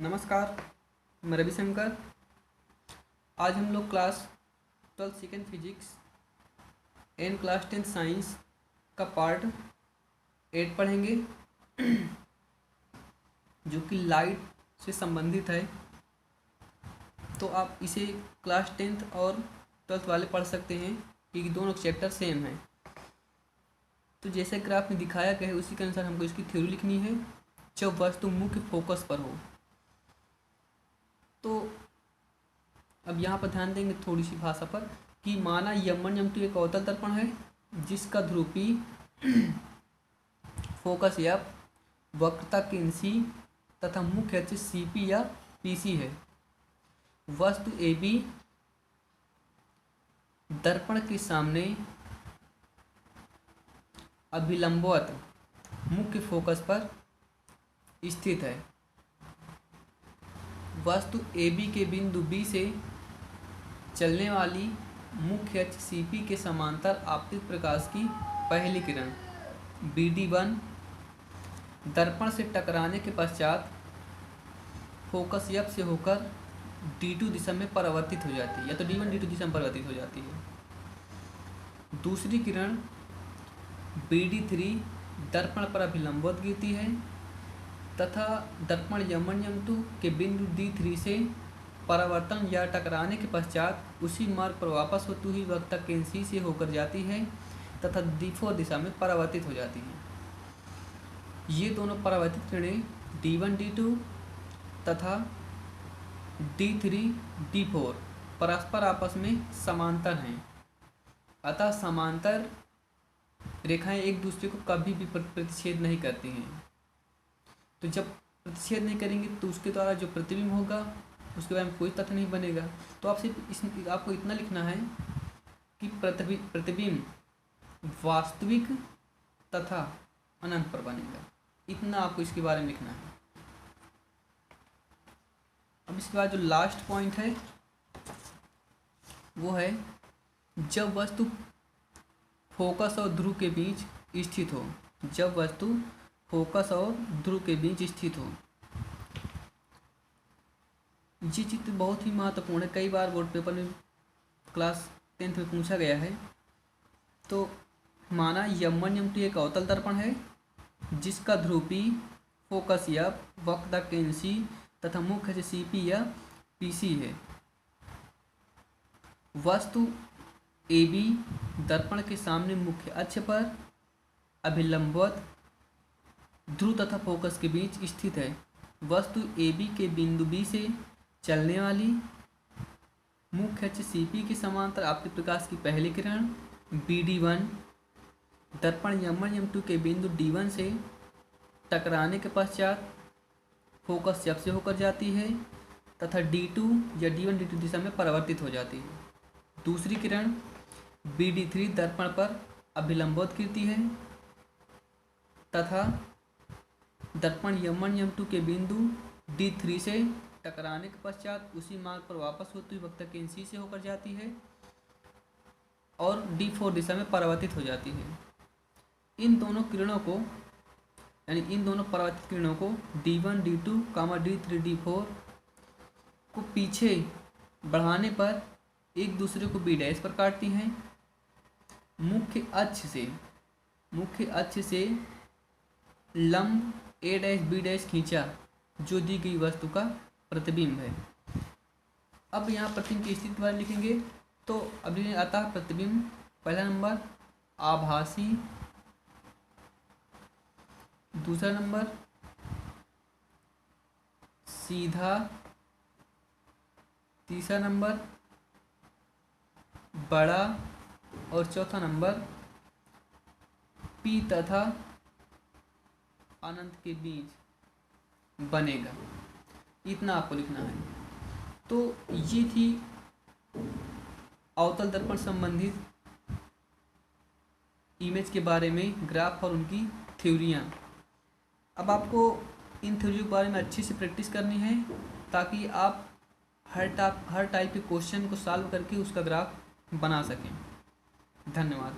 नमस्कार, मैं रविशंकर। आज हम लोग class 12 second physics and class 10 science का पार्ट 8 पढ़ेंगे जो कि लाइट से संबंधित है। तो आप इसे क्लास 10th और 12th वाले पढ़ सकते हैं क्योंकि दोनों चैप्टर सेम हैं। तो जैसे ग्राफ में दिखाया गया है उसी के अनुसार हमको इसकी थ्योरी लिखनी है जब वस्तु मुख्य फोकस पर हो। तो अब यहाँ पर ध्यान देंगे थोड़ी सी भाषा पर कि माना यम1 यम2 एक अवतल दर्पण है जिसका ध्रुवी फोकस एफ, वक्रता केंद्र सी तथा मुख्य अक्ष सीपी या पीसी है। वस्तु ए बी दर्पण के सामने अभिलंबवत मुख्य फोकस पर स्थित है। वस्तु ए बी के बिंदु बी से चलने वाली मुख्य अक्ष सीपी के समांतर आपतित प्रकाश की पहली किरण BD1 दर्पण से टकराने के पश्चात फोकस एफ से होकर D2 दिशा में परावर्तित हो जाती है या तो D1 D2 दिशा में परावर्तित हो जाती है। दूसरी किरण BD3 दर्पण पर अभिलंबवत गिरती है तथा दर्पण यम1 यम2 के बिंदु D3 से परावर्तन या टकराने के पश्चात उसी मार्ग पर वापस होती हुई वक्रता केंद्र C से होकर जाती है तथा D4 दिशा में परावर्तित हो जाती है। ये दोनों परावर्तित किरणें D1 D2 तथा D3 D4 परस्पर आपस में समांतर हैं। अतः समांतर रेखाएं एक दूसरे को कभी भी प्रतिच्छेद नहीं करती हैं। तो जब प्रतिच्छेद नहीं करेंगे तो उसके द्वारा जो प्रतिबिंब होगा उसके बारे में कोई तथ्य नहीं बनेगा। तो आपको इतना लिखना है कि प्रतिबिंब वास्तविक तथा अनंत पर बनेगा। इतना आपको इसके बारे में लिखना है। अब इसके बाद जो लास्ट पॉइंट है वो है जब वस्तु फोकस और ध्रुव के बीच स्थित हो। जब वस्तु फोकस और ध्रुव के बीच स्थित हो। ये चित्र बहुत ही महत्वपूर्ण है, कई बार बोर्ड पेपर में क्लास 10th में पूछा गया है। तो माना यम1 यम2 एक अवतल दर्पण है जिसका ध्रुवी फोकस एफ, वक्रता केंद्र सी तथा मुख्य अक्ष सीपी या पीसी है। वस्तु ए बी दर्पण के सामने मुख्य अक्ष पर अभिलंबवत ध्रुव तथा फोकस के बीच स्थित है। वस्तु ए बी के बिंदु बी से चलने वाली मुख्य अक्ष सीपी के समांतर आपतित प्रकाश की पहली किरण BD1 दर्पण यम1 यम2 के बिंदु D1 से टकराने के पश्चात फोकस एफ से होकर जाती है तथा D2 या D1 D2 दिशा में परावर्तित हो जाती है। दूसरी किरण BD3 दर्पण पर अभिलंबवत गिरती है तथा दर्पण यम1 यम2 के बिंदु D3 से टकराने के पश्चात उसी मार्ग पर वापस होती हुई वक्रता केंद्र C से होकर जाती है और D4 दिशा में परावर्तित हो जाती है। इन दोनों किरणों को यानी इन दोनों परावर्तित किरणों को D1 D2 D3 D4 को पीछे बढ़ाने पर एक दूसरे को B' पर काटती हैं। मुख्य अक्ष से लंब A' B' खींचा जो दी गई वस्तु का प्रतिबिंब है। अब यहाँ प्रतिबिंब की स्थिति बारे लिखेंगे। तो अभी आता है प्रतिबिंब। पहला नंबर आभासी, दूसरा नंबर सीधा, तीसरा नंबर बड़ा और चौथा नंबर P तथा अनंत के बीच बनेगा। इतना आपको लिखना है। तो ये थी अवतल दर्पण संबंधित इमेज के बारे में ग्राफ और उनकी थ्योरियाँ। अब आपको इन थ्योरी के बारे में अच्छे से प्रैक्टिस करनी है ताकि आप हर टाइप के क्वेश्चन को सॉल्व करके उसका ग्राफ बना सकें। धन्यवाद।